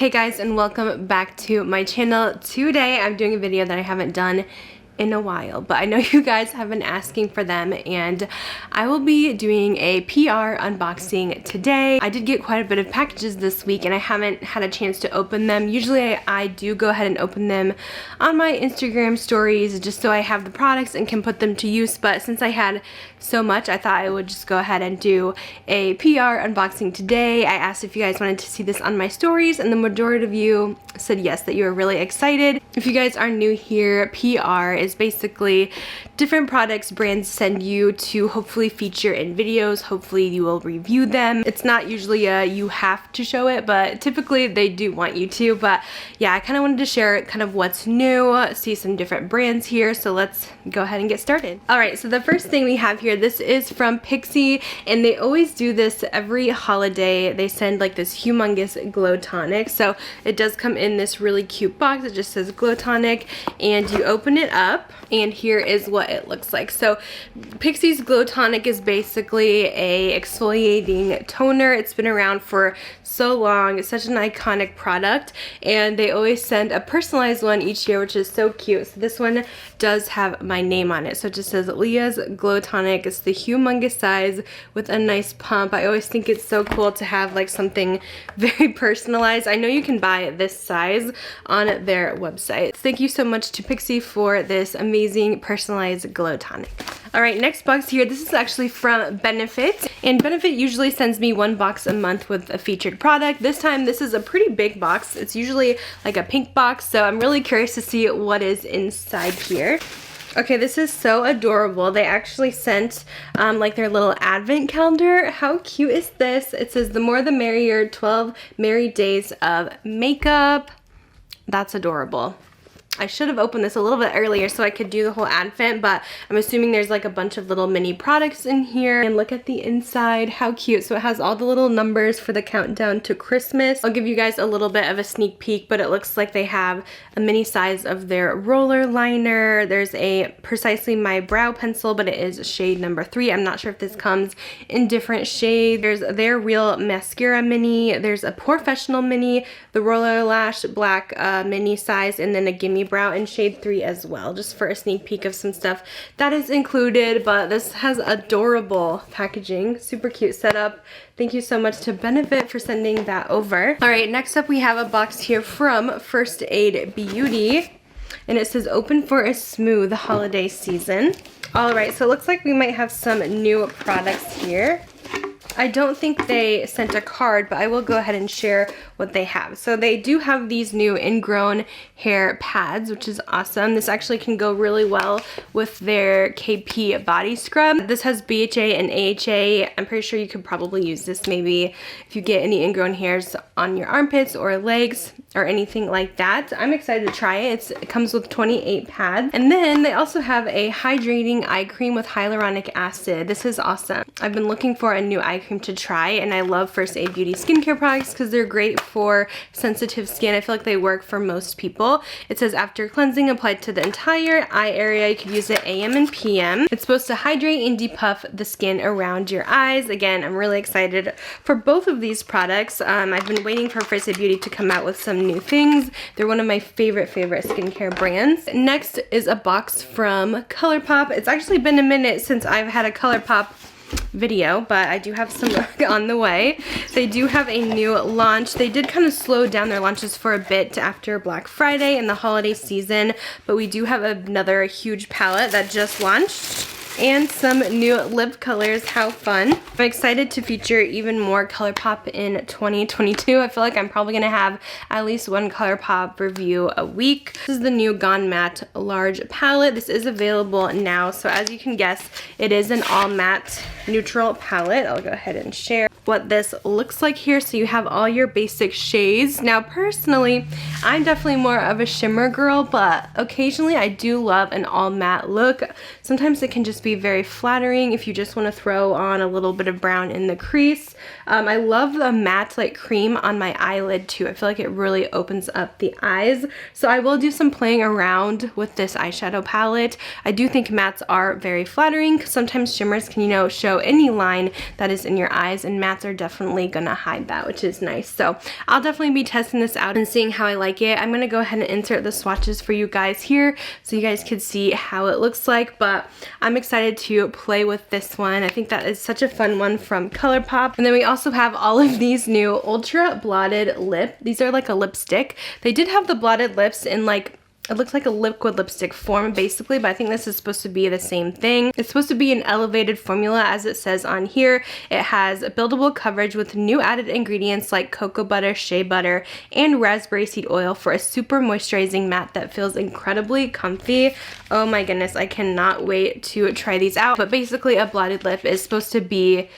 Hey guys, and welcome back to my channel. Today I'm doing a video that I haven't done in a while, but I know you guys have been asking for them, and I will be doing a PR unboxing today. I did get quite a bit of packages this week and I haven't had a chance to open them. Usually I do go ahead and open them on my Instagram stories just so I have the products and can put them to use, but since I had so much, I thought I would just go ahead and do a PR unboxing today. I asked if you guys wanted to see this on my stories, and the majority of you said yes, that you were really excited. If you guys are new here, PR is basically different products brands send you to hopefully feature in videos. Hopefully you will review them. It's not usually a you have to show it, but typically they do want you to. But yeah, I kind of wanted to share kind of what's new, see some different brands here, so let's go ahead and get started. Alright, so the first thing we have here, this is from Pixi, and they always do this every holiday. They send like this humongous glow tonic, so it does come in this really cute box. It just says glow tonic, and you open it up and here is what it looks like. So Pixi's glow tonic is basically a exfoliating toner. It's been around for so long. It's such an iconic product, and they always send a personalized one each year, which is so cute. So this one does have my name on it, so it just says Leah's glow tonic. It's the humongous size with a nice pump. I always think it's so cool to have like something very personalized. I know you can buy this size on their website. Thank you so much to Pixi for this amazing personalized glow tonic. Alright, next box here, this is actually from Benefit, and Benefit usually sends me one box a month with a featured product. This time this is a pretty big box. It's usually like a pink box, so I'm really curious to see what is inside here. Okay, this is so adorable. They actually sent like their little advent calendar. How cute is this? It says the more the merrier, 12 merry days of makeup. That's adorable. I should have opened this a little bit earlier so I could do the whole advent, but I'm assuming there's like a bunch of little mini products in here. And look at the inside, how cute. So it has all the little numbers for the countdown to Christmas. I'll give you guys a little bit of a sneak peek, but it looks like they have a mini size of their roller liner. There's a Precisely My Brow pencil, but it is shade number 3. I'm not sure if this comes in different shades. There's their Real Mascara mini. There's a Professional mini, the Roller Lash Black mini size, and then a Gimme Brow in shade 3 as well, just for a sneak peek of some stuff that is included. But this has adorable packaging, super cute setup. Thank you so much to Benefit for sending that over. Alright, next up we have a box here from First Aid Beauty, and it says open for a smooth holiday season. Alright, so it looks like we might have some new products here. I don't think they sent a card, but I will go ahead and share what they have. So they do have these new ingrown hair pads, which is awesome. This actually can go really well with their KP body scrub. This has BHA and AHA. I'm pretty sure you could probably use this maybe if you get any ingrown hairs on your armpits or legs or anything like that. I'm excited to try it. It comes with 28 pads. And then they also have a hydrating eye cream with hyaluronic acid. This is awesome. I've been looking for a new eye cream to try, and I love First Aid Beauty skincare products because they're great for sensitive skin. I feel like they work for most people. It says after cleansing applied to the entire eye area, you could use it AM and PM. It's supposed to hydrate and depuff the skin around your eyes. Again, I'm really excited for both of these products. I've been waiting for First Aid Beauty to come out with some new things. They're one of my favorite skincare brands. Next is a box from Colourpop. It's actually been a minute since I've had a Colourpop video, but I do have some on the way. They do have a new launch. They did kind of slow down their launches for a bit after Black Friday and the holiday season, but we do have another huge palette that just launched and some new lip colors. How fun. I'm excited to feature even more Colourpop in 2022. I feel like I'm probably going to have at least one Colourpop review a week. This is the new Gone Matte Large Palette. This is available now, so as you can guess, it is an all matte neutral palette. I'll go ahead and share what this looks like here. So you have all your basic shades. Now personally, I'm definitely more of a shimmer girl, but occasionally I do love an all matte look. Sometimes it can just to be very flattering if you just want to throw on a little bit of brown in the crease. I love the matte like cream on my eyelid too. I feel like it really opens up the eyes. So I will do some playing around with this eyeshadow palette. I do think mattes are very flattering because sometimes shimmers can, you know, show any line that is in your eyes, and mattes are definitely gonna hide that, which is nice. So I'll definitely be testing this out and seeing how I like it. I'm gonna go ahead and insert the swatches for you guys here so you guys can see how it looks like, but I'm excited to play with this one. I think that is such a fun one from Colourpop. And then we also have all of these new ultra blotted lip. These are like a lipstick. They did have the blotted lips in like, it looks like a liquid lipstick form basically, but I think this is supposed to be the same thing. It's supposed to be an elevated formula as it says on here. It has a buildable coverage with new added ingredients like cocoa butter, shea butter, and raspberry seed oil for a super moisturizing matte that feels incredibly comfy. Oh my goodness, I cannot wait to try these out. But basically a blotted lip is supposed to be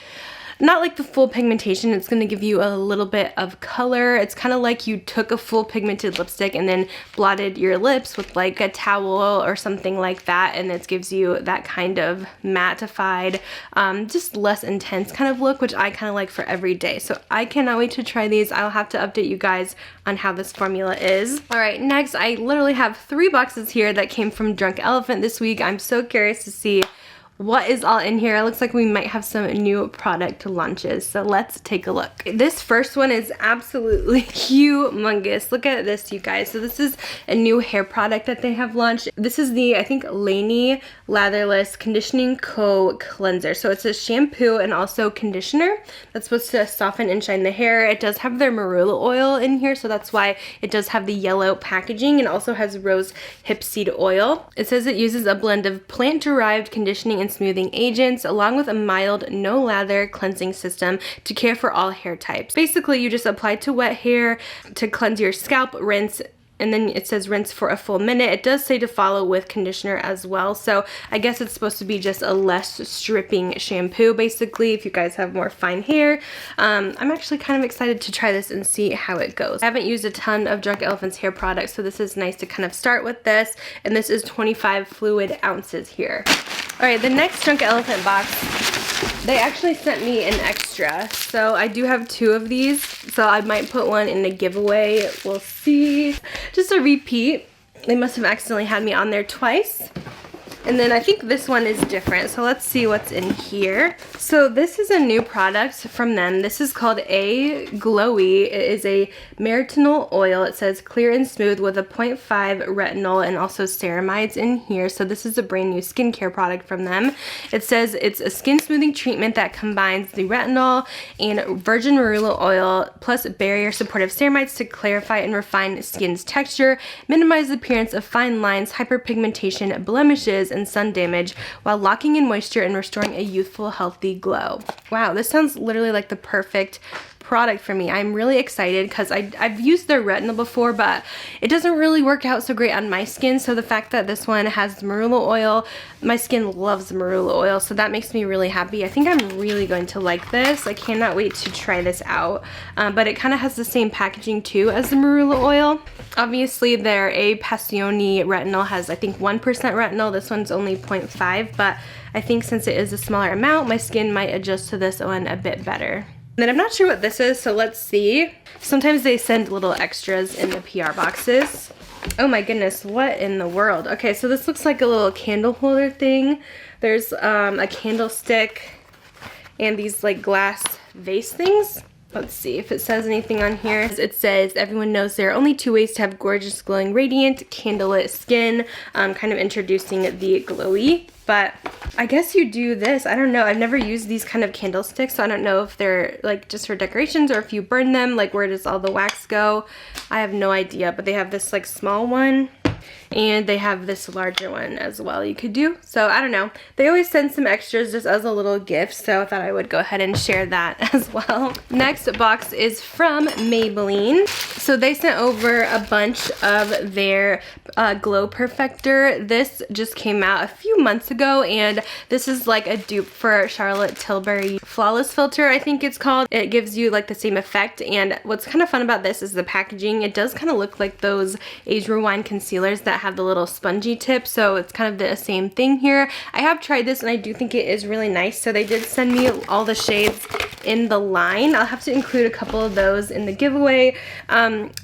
not like the full pigmentation. It's going to give you a little bit of color. It's kind of like you took a full pigmented lipstick and then blotted your lips with like a towel or something like that, and it gives you that kind of mattified, just less intense kind of look, which I kind of like for every day. So I cannot wait to try these. I'll have to update you guys on how this formula is. Alright, next I literally have 3 boxes here that came from Drunk Elephant this week. I'm so curious to see what is all in here. It looks like we might have some new product launches, so let's take a look. This first one is absolutely humongous. Look at this, you guys. So this is a new hair product that they have launched. This is the, I think, Milani Latherless Conditioning Co-Cleanser. So it's a shampoo and also conditioner that's supposed to soften and shine the hair. It does have their marula oil in here, so that's why it does have the yellow packaging, and also has rose hip seed oil. It says it uses a blend of plant-derived conditioning and smoothing agents along with a mild no lather cleansing system to care for all hair types. Basically, you just apply to wet hair to cleanse your scalp, rinse, and then it says rinse for a full minute. It does say to follow with conditioner as well, so I guess it's supposed to be just a less stripping shampoo basically if you guys have more fine hair. I'm actually kind of excited to try this and see how it goes. I haven't used a ton of Drunk Elephant's hair products, so this is nice to kind of start with this, and this is 25 fluid ounces here. Alright, the next Drunk Elephant box, they actually sent me an extra, so I do have 2 of these, so I might put one in a giveaway. We'll see. Just a repeat. They must have accidentally had me on there twice. And then I think this one is different, so let's see what's in here. So this is a new product from them. This is called A-GLOEI. It is a MARETINOL oil. It says clear and smooth with a 0.5 retinol and also ceramides in here. So this is a brand new skincare product from them. It says it's a skin smoothing treatment that combines the retinol and virgin marula oil plus barrier supportive ceramides to clarify and refine skin's texture, minimize the appearance of fine lines, hyperpigmentation, blemishes, and sun damage while locking in moisture and restoring a youthful, healthy glow. Wow, this sounds literally like the perfect product for me. I'm really excited because I've used their retinol before, but it doesn't really work out so great on my skin. So the fact that this one has the marula oil, my skin loves the marula oil, so that makes me really happy. I think I'm really going to like this. I cannot wait to try this out. But it kind of has the same packaging too as the marula oil. Obviously their A Passioni retinol has, I think, 1% retinol. This one's only 0.5, but I think since it is a smaller amount, my skin might adjust to this one a bit better. Then I'm not sure what this is, so let's see. Sometimes they send little extras in the PR boxes. Oh my goodness, what in the world? Okay, so this looks like a little candle holder thing. There's a candlestick and these like glass vase things. Let's see if it says anything on here. It says, everyone knows there are only 2 ways to have gorgeous, glowing, radiant, candlelit skin. Kind of introducing the GLOEI. But I guess you do this. I don't know. I've never used these kind of candlesticks, so I don't know if they're like just for decorations or if you burn them, like where does all the wax go? I have no idea. But they have this like small one. And they have this larger one as well you could do. So I don't know. They always send some extras just as a little gift, so I thought I would go ahead and share that as well. Next box is from Maybelline. So they sent over a bunch of their Glow Perfector. This just came out a few months ago, and this is like a dupe for Charlotte Tilbury Flawless Filter, I think it's called. It gives you like the same effect, and what's kind of fun about this is the packaging. It does kind of look like those Age Rewind concealers that have the little spongy tip, so it's kind of the same thing here. I have tried this and I do think it is really nice. So they did send me all the shades in the line. I'll have to include a couple of those in the giveaway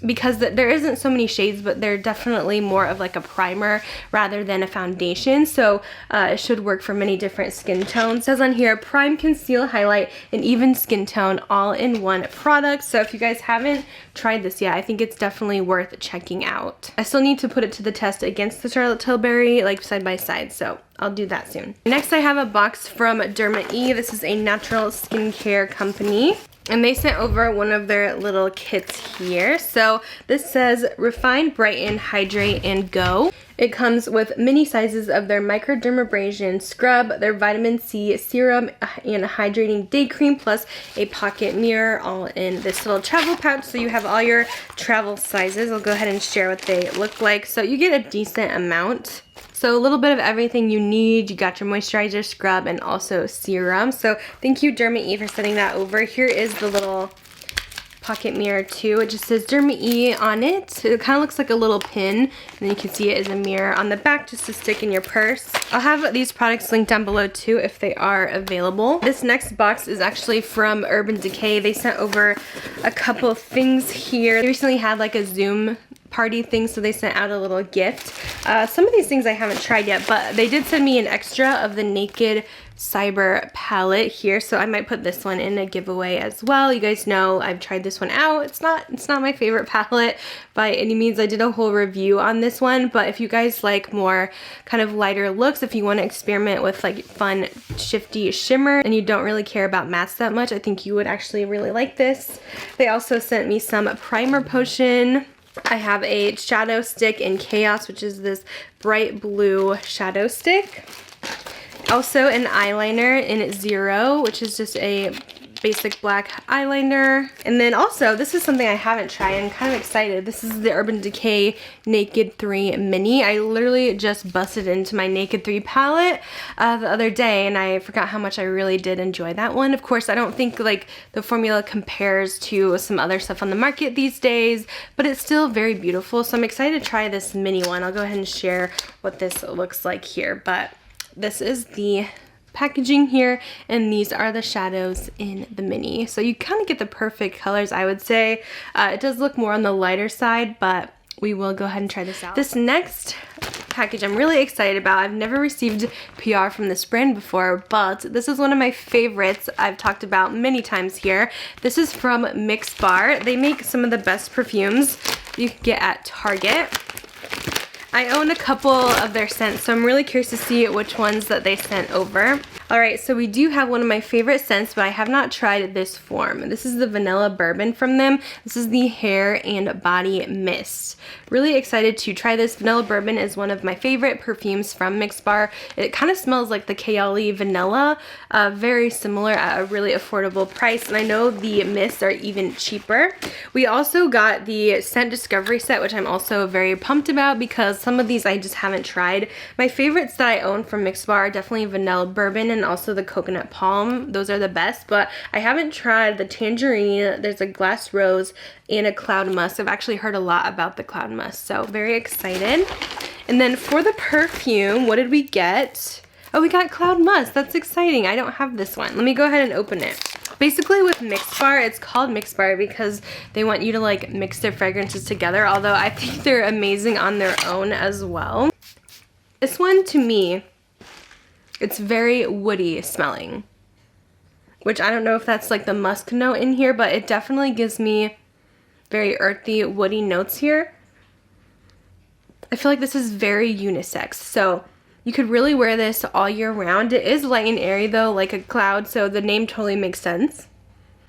because there isn't so many shades, but they're definitely more of like a primer rather than a foundation. So it should work for many different skin tones. It says on here, prime, conceal, highlight, and even skin tone all in one product. So if you guys haven't tried this yet, I think it's definitely worth checking out. I still need to put it to the test against the Charlotte Tilbury, like side by side, so I'll do that soon. Next I have a box from Derma E. This is a natural skincare company. And they sent over one of their little kits here. So this says Refine, Brighten, Hydrate, and Go. It comes with mini sizes of their microdermabrasion scrub, their vitamin C serum, and a hydrating day cream, plus a pocket mirror, all in this little travel pouch. So you have all your travel sizes. I'll go ahead and share what they look like. So you get a decent amount. So a little bit of everything you need. You got your moisturizer, scrub, and also serum. So thank you, Derma E, for sending that over. Here is the little pocket mirror too. It just says Derma E on it. It kind of looks like a little pin, and then you can see it is a mirror on the back just to stick in your purse. I'll have these products linked down below too if they are available. This next box is actually from Urban Decay. They sent over a couple things here. They recently had like a Zoom party thing, so they sent out a little gift. Some of these things I haven't tried yet, but they did send me an extra of the Naked Cyber palette here, so I might put this one in a giveaway as well. You guys know I've tried this one out. It's not my favorite palette by any means. I did a whole review on this one, but if you guys like more kind of lighter looks, if you want to experiment with like fun shifty shimmer and you don't really care about mattes that much, I think you would actually really like this. They also sent me some primer potion. I have a shadow stick in Chaos, which is this bright blue shadow stick. Also an eyeliner in Zero, which is just a basic black eyeliner. And then also, this is something I haven't tried. I'm kind of excited. This is the Urban Decay Naked 3 Mini. I literally just busted into my Naked 3 palette the other day, and I forgot how much I really did enjoy that one. Of course, I don't think like the formula compares to some other stuff on the market these days, but it's still very beautiful. So I'm excited to try this mini one. I'll go ahead and share what this looks like here, but this is the packaging here, and these are the shadows in the mini. So you kind of get the perfect colors, I would say. It does look more on the lighter side, but we will go ahead and try this out. This next package I'm really excited about. I've never received PR from this brand before, but this is one of my favorites I've talked about many times here. This is from MixBar. They make some of the best perfumes you can get at Target. I own a couple of their scents, so I'm really curious to see which ones that they sent over. Alright, so we do have one of my favorite scents, but I have not tried this form. This is the Vanilla Bourbon from them. This is the Hair and Body Mist. Really excited to try this. Vanilla Bourbon is one of my favorite perfumes from MixBar. It kind of smells like the Kaoli Vanilla, very similar at a really affordable price, and I know the mists are even cheaper. We also got the Scent Discovery set, which I'm also very pumped about because some of these I just haven't tried. My favorites that I own from MixBar are definitely Vanilla Bourbon and also the Coconut Palm. Those are the best, but I haven't tried the Tangerine. There's a Glass Rose and a Cloud Musk. I've actually heard a lot about the Cloud Musk, so very excited. And then for the perfume, what did we get? Oh, we got Cloud Musk. That's exciting. I don't have this one. Let me go ahead and open it. Basically with MixBar, it's called MixBar because they want you to like mix their fragrances together, although I think they're amazing on their own as well. This one, to me, it's very woody smelling, which I don't know if that's like the musk note in here, but it definitely gives me very earthy, woody notes here. I feel like this is very unisex, so you could really wear this all year round. It is light and airy though, like a cloud, so the name totally makes sense.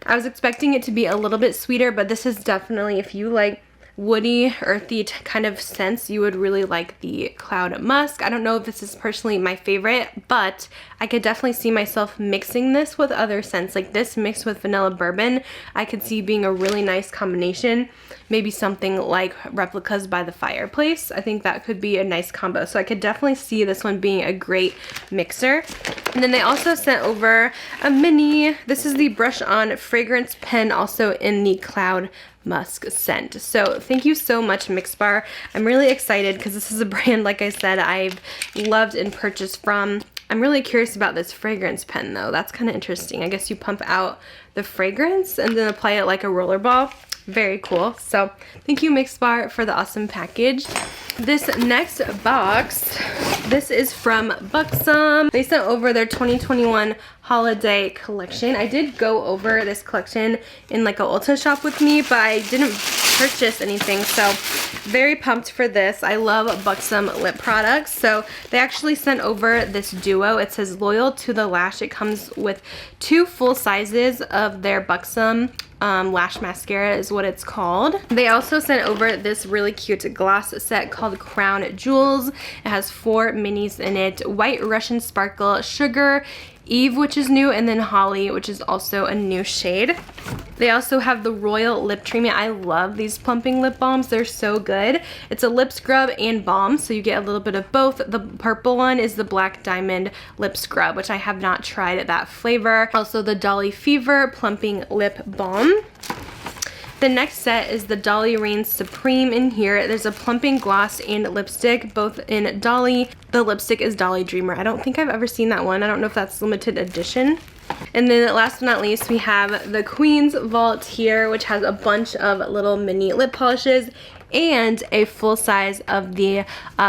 I was expecting it to be a little bit sweeter, but this is definitely, if you like woody, earthy kind of scents, you would really like the Cloud Musk. I don't know if this is personally my favorite, but I could definitely see myself mixing this with other scents. Like this mixed with Vanilla Bourbon, I could see being a really nice combination. Maybe something like Replicas by the Fireplace. I think that could be a nice combo. So I could definitely see this one being a great mixer. And then they also sent over a mini, this is the Brush On fragrance pen, also in the Cloud Musk scent. So thank you so much, Mixbar. I'm really excited because this is a brand, like I said, I've loved and purchased from. I'm really curious about this fragrance pen though. That's kind of interesting. I guess you pump out the fragrance and then apply it like a roller ball. Very cool. So thank you, Mixbar, for the awesome package. This next box, this is from Buxom. They sent over their 2021 holiday collection. I did go over this collection in like a Ulta shop with me, but I didn't purchase anything, so very pumped for this. I love Buxom lip products. So they actually sent over this duo. It says Loyal to the Lash. It comes with 2 full sizes of their Buxom lash mascara is what it's called. They also sent over this really cute gloss set called Crown Jewels. It has 4 minis in it: White Russian Sparkle, Sugar, Eve, which is new, and then Holly, which is also a new shade. They also have the Royal Lip Treatment. I love these plumping lip balms. They're so good. It's a lip scrub and balm, so you get a little bit of both. The purple one is the Black Diamond Lip Scrub, which I have not tried that flavor. Also the Dolly Fever Plumping Lip Balm. The next set is the Dolly Reigns Supreme in here. There's a plumping gloss and lipstick, both in Dolly. The lipstick is Dolly Dreamer. I don't think I've ever seen that one. I don't know if that's limited edition. And then last but not least, we have the Queen's Vault here, which has a bunch of little mini lip polishes and a full size of the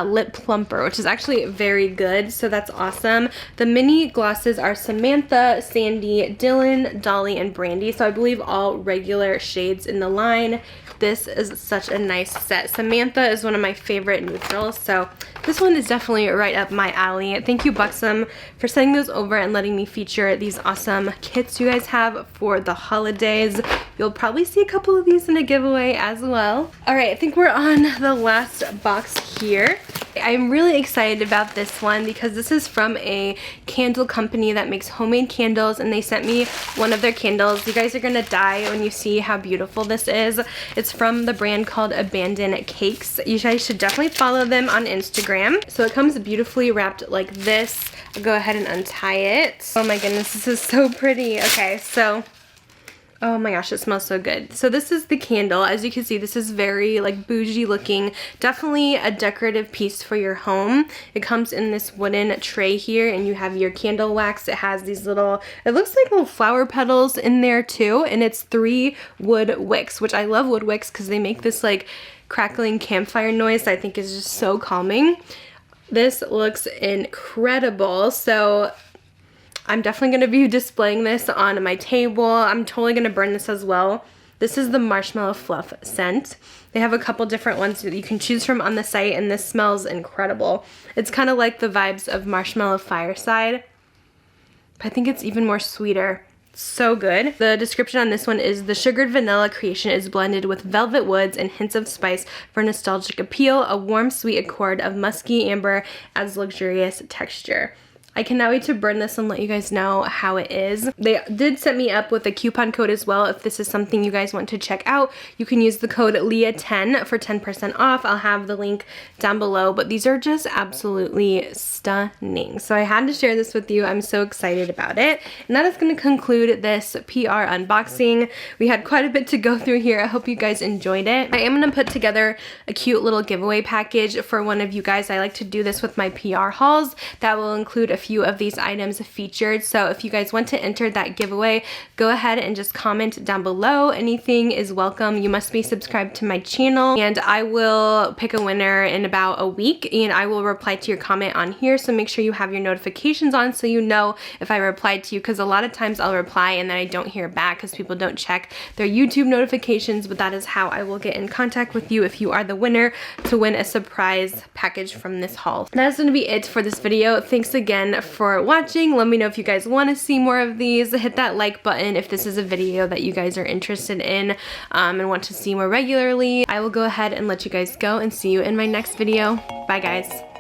lip plumper, which is actually very good, so that's awesome. The mini glosses are Samantha, Sandy, Dylan, Dolly, and Brandy, so I believe all regular shades in the line. This is such a nice set. Samantha is one of my favorite neutrals, so this one is definitely right up my alley. Thank you, Buxom, for sending those over and letting me feature these awesome kits you guys have for the holidays. You'll probably see a couple of these in a giveaway as well. All right, I think we're on the last box here. I'm really excited about this one because this is from a candle company that makes homemade candles, and they sent me one of their candles. You guys are gonna die when you see how beautiful this is. It's from the brand called Abandoned Cakes. You guys should definitely follow them on Instagram. So it comes beautifully wrapped like this. I'll go ahead and untie it. Oh my goodness, this is so pretty. Okay, so oh my gosh, it smells so good. So this is the candle. As you can see, this is very like bougie looking. Definitely a decorative piece for your home. It comes in this wooden tray here, and you have your candle wax. It has these little, it looks like little flower petals in there too, and it's 3 wood wicks, which I love wood wicks because they make this like crackling campfire noise that I think is just so calming. This looks incredible. So I'm definitely going to be displaying this on my table. I'm totally going to burn this as well. This is the Marshmallow Fluff scent. They have a couple different ones that you can choose from on the site, and this smells incredible. It's kind of like the vibes of Marshmallow Fireside, but I think it's even more sweeter. So good. The description on this one is the sugared vanilla creation is blended with velvet woods and hints of spice for nostalgic appeal. A warm, sweet accord of musky amber adds luxurious texture. I cannot wait to burn this and let you guys know how it is. They did set me up with a coupon code as well. If this is something you guys want to check out, you can use the code LEAH10 for 10% off. I'll have the link down below, but these are just absolutely stunning. So I had to share this with you. I'm so excited about it. And that is going to conclude this PR unboxing. We had quite a bit to go through here. I hope you guys enjoyed it. I am going to put together a cute little giveaway package for one of you guys. I like to do this with my PR hauls. That will include a few of these items featured. So if you guys want to enter that giveaway, go ahead and just comment down below. Anything is welcome. You must be subscribed to my channel, and I will pick a winner in about a week, and I will reply to your comment on here. So make sure you have your notifications on so you know if I replied to you, because a lot of times I'll reply and then I don't hear back because people don't check their YouTube notifications, but that is how I will get in contact with you if you are the winner to win a surprise package from this haul. That's going to be it for this video. Thanks again for watching. Let me know if you guys want to see more of these. Hit that like button if this is a video that you guys are interested in and want to see more regularly. I will go ahead and let you guys go and see you in my next video. Bye guys.